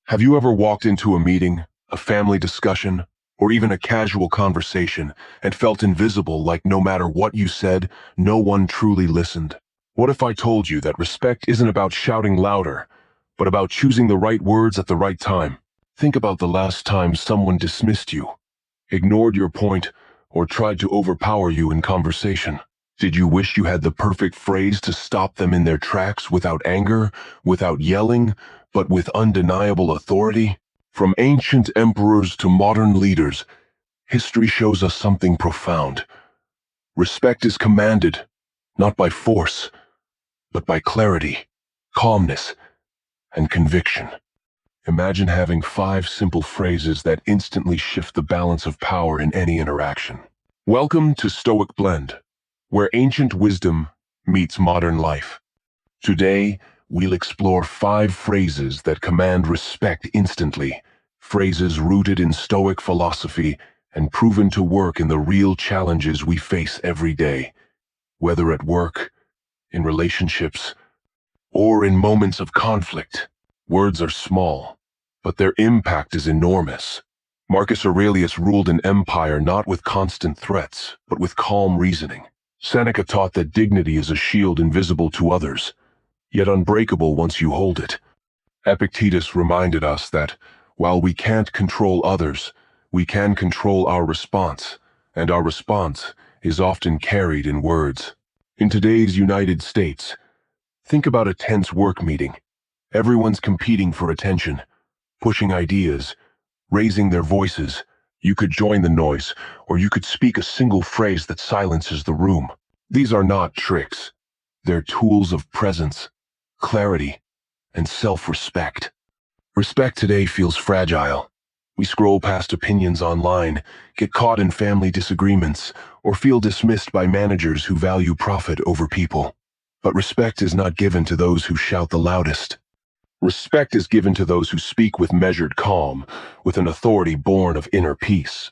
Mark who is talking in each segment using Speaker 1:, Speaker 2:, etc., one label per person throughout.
Speaker 1: Have you ever walked into a meeting, a family discussion, or even a casual conversation and felt invisible, like no matter what you said, no one truly listened? What if I told you that respect isn't about shouting louder, but about choosing the right words at the right time? Think about the last time someone dismissed you, ignored your point, or tried to overpower you in conversation. Did you wish you had the perfect phrase to stop them in their tracks without anger, without yelling, but with undeniable authority? From ancient emperors to modern leaders, history shows us something profound. Respect is commanded, not by force, but by clarity, calmness, and conviction. Imagine having 5 simple phrases that instantly shift the balance of power in any interaction. Welcome to Stoic Blend, where ancient wisdom meets modern life. Today, we'll explore 5 phrases that command respect instantly, phrases rooted in Stoic philosophy and proven to work in the real challenges we face every day, whether at work, in relationships, or in moments of conflict. Words are small, but their impact is enormous. Marcus Aurelius ruled an empire not with constant threats, but with calm reasoning. Seneca taught that dignity is a shield invisible to others, yet unbreakable once you hold it. Epictetus reminded us that, while we can't control others, we can control our response, and our response is often carried in words. In today's United States, think about a tense work meeting. Everyone's competing for attention, pushing ideas, raising their voices. You could join the noise, or you could speak a single phrase that silences the room. These are not tricks. They're tools of presence, clarity, and self-respect. Respect today feels fragile. We scroll past opinions online, get caught in family disagreements, or feel dismissed by managers who value profit over people. But respect is not given to those who shout the loudest. Respect is given to those who speak with measured calm, with an authority born of inner peace.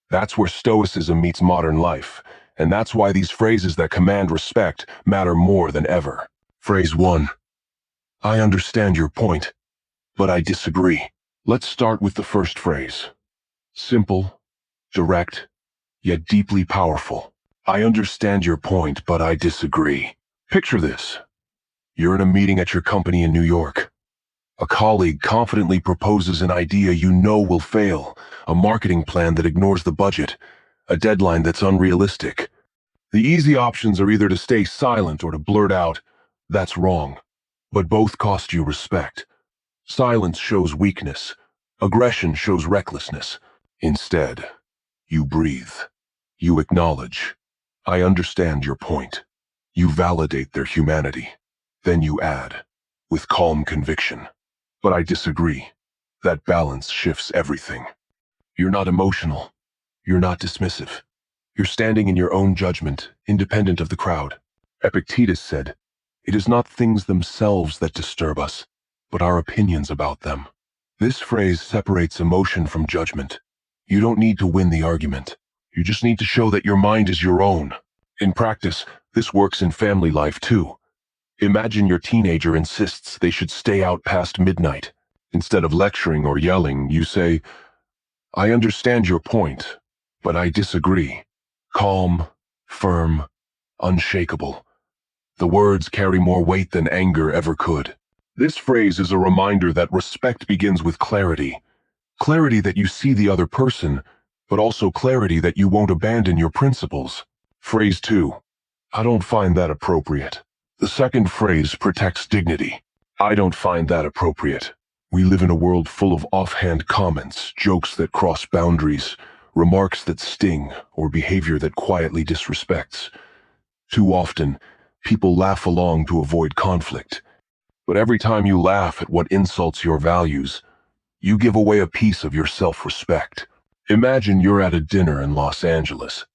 Speaker 1: That's where Stoicism meets modern life, and that's why these phrases that command respect matter more than ever. Phrase 1. I understand your point, but I disagree. Let's start with the first phrase. Simple, direct, yet deeply powerful. I understand your point, but I disagree. Picture this. You're in a meeting at your company in New York. A colleague confidently proposes an idea you know will fail, a marketing plan that ignores the budget, a deadline that's unrealistic. The easy options are either to stay silent or to blurt out, "That's wrong." But both cost you respect. Silence shows weakness. Aggression shows recklessness. Instead, you breathe. You acknowledge. I understand your point. You validate their humanity. Then you add, with calm conviction, but I disagree. That balance shifts everything. You're not emotional. You're not dismissive. You're standing in your own judgment, independent of the crowd. Epictetus said, it is not things themselves that disturb us, but our opinions about them. This phrase separates emotion from judgment. You don't need to win the argument. You just need to show that your mind is your own. In practice, this works in family life too. Imagine your teenager insists they should stay out past midnight. Instead of lecturing or yelling, you say, I understand your point, but I disagree. Calm, firm, unshakable. The words carry more weight than anger ever could. This phrase is a reminder that respect begins with clarity. Clarity that you see the other person, but also clarity that you won't abandon your principles. Phrase 2. I don't find that appropriate. The second phrase protects dignity. I don't find that appropriate. We live in a world full of offhand comments, jokes that cross boundaries, remarks that sting, or behavior that quietly disrespects. Too often, people laugh along to avoid conflict. But every time you laugh at what insults your values, you give away a piece of your self-respect. Imagine you're at a dinner in Los Angeles,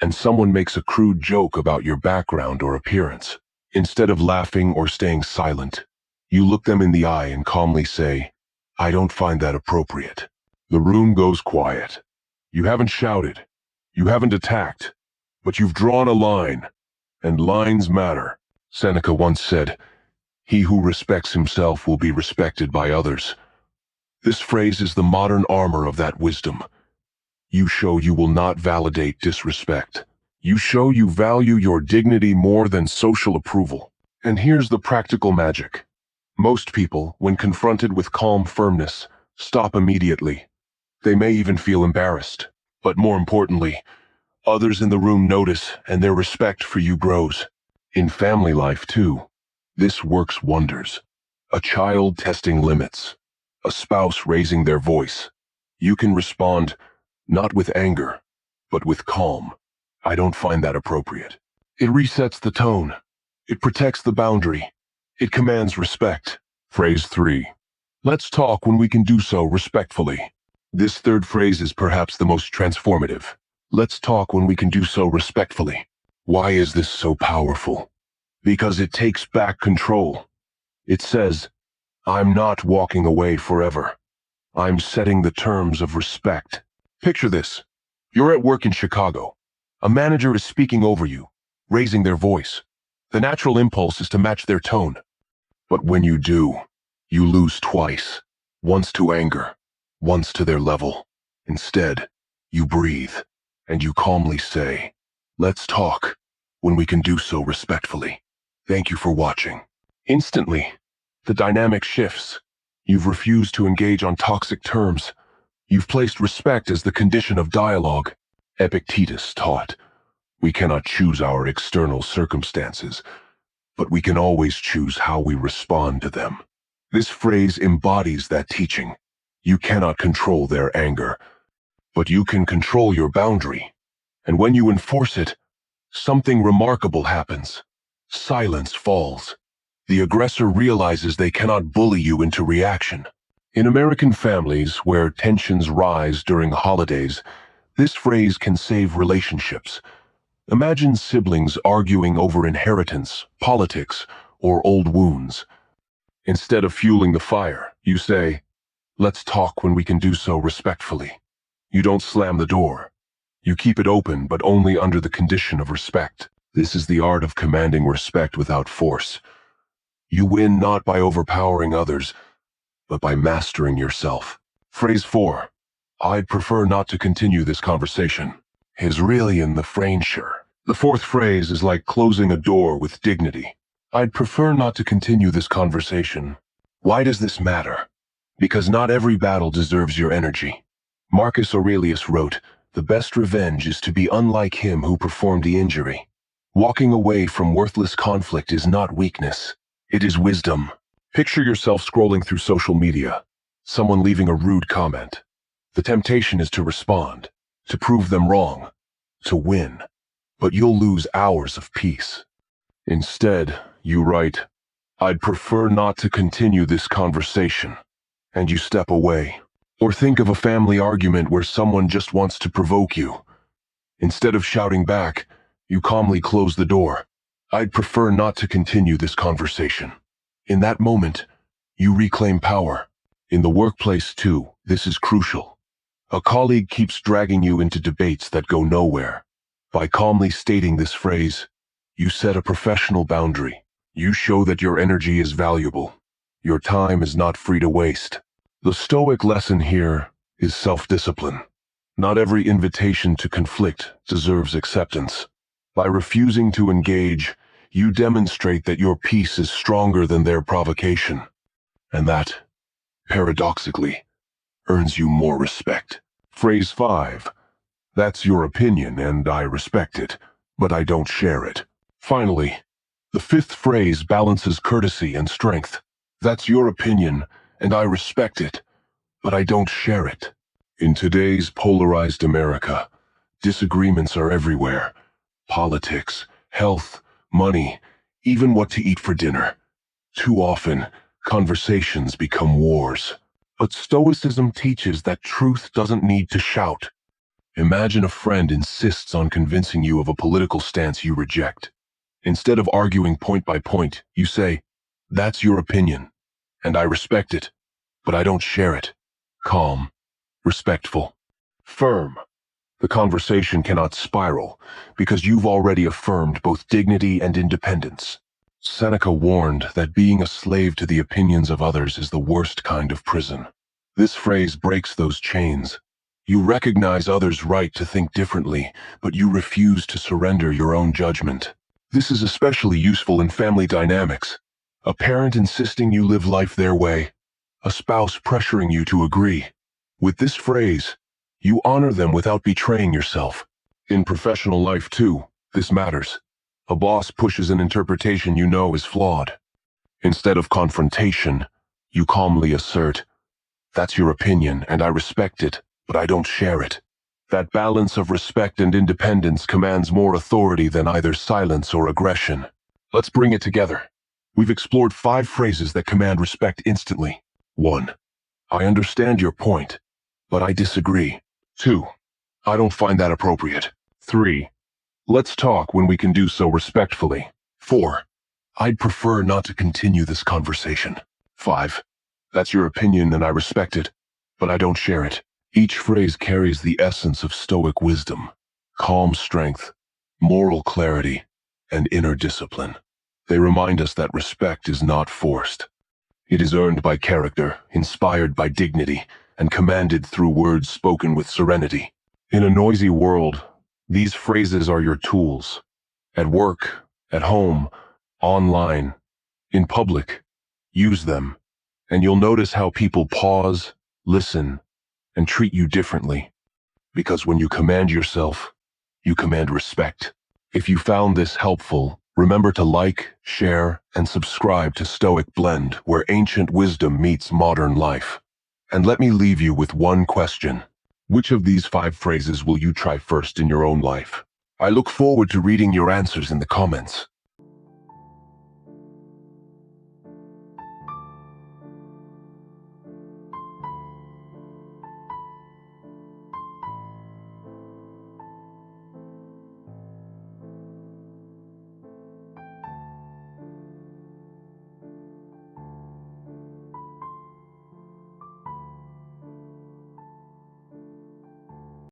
Speaker 1: and someone makes a crude joke about your background or appearance. Instead of laughing or staying silent, you look them in the eye and calmly say, I don't find that appropriate. The room goes quiet. You haven't shouted. You haven't attacked. But you've drawn a line. And lines matter. Seneca once said, he who respects himself will be respected by others. This phrase is the modern armor of that wisdom. You show you will not validate disrespect. You show you value your dignity more than social approval. And here's the practical magic. Most people, when confronted with calm firmness, stop immediately. They may even feel embarrassed. But more importantly, others in the room notice and their respect for you grows. In family life, too, this works wonders. A child testing limits. A spouse raising their voice. You can respond, not with anger, but with calm. I don't find that appropriate. It resets the tone. It protects the boundary. It commands respect. Phrase 3. Let's talk when we can do so respectfully. This third phrase is perhaps the most transformative. Let's talk when we can do so respectfully. Why is this so powerful? Because it takes back control. It says, I'm not walking away forever. I'm setting the terms of respect. Picture this. You're at work in Chicago. A manager is speaking over you, raising their voice. The natural impulse is to match their tone. But when you do, you lose twice. Once to anger, once to their level. Instead, you breathe, and you calmly say, let's talk, when we can do so respectfully. Thank you for watching. Instantly, the dynamic shifts. You've refused to engage on toxic terms. You've placed respect as the condition of dialogue. Epictetus taught, we cannot choose our external circumstances, but we can always choose how we respond to them. This phrase embodies that teaching. You cannot control their anger, but you can control your boundary. And when you enforce it, something remarkable happens. Silence falls. The aggressor realizes they cannot bully you into reaction. In American families where tensions rise during holidays, this phrase can save relationships. Imagine siblings arguing over inheritance, politics, or old wounds. Instead of fueling the fire, you say, let's talk when we can do so respectfully. You don't slam the door. You keep it open, but only under the condition of respect. This is the art of commanding respect without force. You win not by overpowering others, but by mastering yourself. Phrase 4. I'd prefer not to continue this conversation. Is really in the Frainsure. The fourth phrase is like closing a door with dignity. I'd prefer not to continue this conversation. Why does this matter? Because not every battle deserves your energy. Marcus Aurelius wrote, the best revenge is to be unlike him who performed the injury. Walking away from worthless conflict is not weakness. It is wisdom. Picture yourself scrolling through social media, someone leaving a rude comment. The temptation is to respond, to prove them wrong, to win. But you'll lose hours of peace. Instead, you write, I'd prefer not to continue this conversation. And you step away. Or think of a family argument where someone just wants to provoke you. Instead of shouting back, you calmly close the door. I'd prefer not to continue this conversation. In that moment, you reclaim power. In the workplace, too, this is crucial. A colleague keeps dragging you into debates that go nowhere. By calmly stating this phrase, you set a professional boundary. You show that your energy is valuable. Your time is not free to waste. The Stoic lesson here is self-discipline. Not every invitation to conflict deserves acceptance. By refusing to engage, you demonstrate that your peace is stronger than their provocation. And that, paradoxically, earns you more respect. Phrase 5. That's your opinion and I respect it, but I don't share it. Finally, the fifth phrase balances courtesy and strength. That's your opinion and I respect it, but I don't share it. In today's polarized America, disagreements are everywhere. Politics, health, money, even what to eat for dinner. Too often, conversations become wars. But Stoicism teaches that truth doesn't need to shout. Imagine a friend insists on convincing you of a political stance you reject. Instead of arguing point by point, you say, that's your opinion, and I respect it, but I don't share it. Calm, respectful, firm. The conversation cannot spiral because you've already affirmed both dignity and independence. Seneca warned that being a slave to the opinions of others is the worst kind of prison. This phrase breaks those chains. You recognize others' right to think differently, but you refuse to surrender your own judgment. This is especially useful in family dynamics. A parent insisting you live life their way, a spouse pressuring you to agree. With this phrase, you honor them without betraying yourself. In professional life too, this matters. A boss pushes an interpretation you know is flawed. Instead of confrontation, you calmly assert, "That's your opinion, and I respect it, but I don't share it." That balance of respect and independence commands more authority than either silence or aggression. Let's bring it together. We've explored 5 phrases that command respect instantly. 1. I understand your point, but I disagree. 2. I don't find that appropriate. 3. Let's talk when we can do so respectfully. 4. I'd prefer not to continue this conversation. 5. That's your opinion and I respect it, but I don't share it. Each phrase carries the essence of Stoic wisdom, calm strength, moral clarity, and inner discipline. They remind us that respect is not forced. It is earned by character, inspired by dignity, and commanded through words spoken with serenity. In a noisy world, these phrases are your tools. At work, at home, online, in public, use them, and you'll notice how people pause, listen, and treat you differently. Because when you command yourself, you command respect. If you found this helpful, remember to like, share, and subscribe to Stoic Blend, where ancient wisdom meets modern life. And let me leave you with one question. Which of these 5 phrases will you try first in your own life? I look forward to reading your answers in the comments.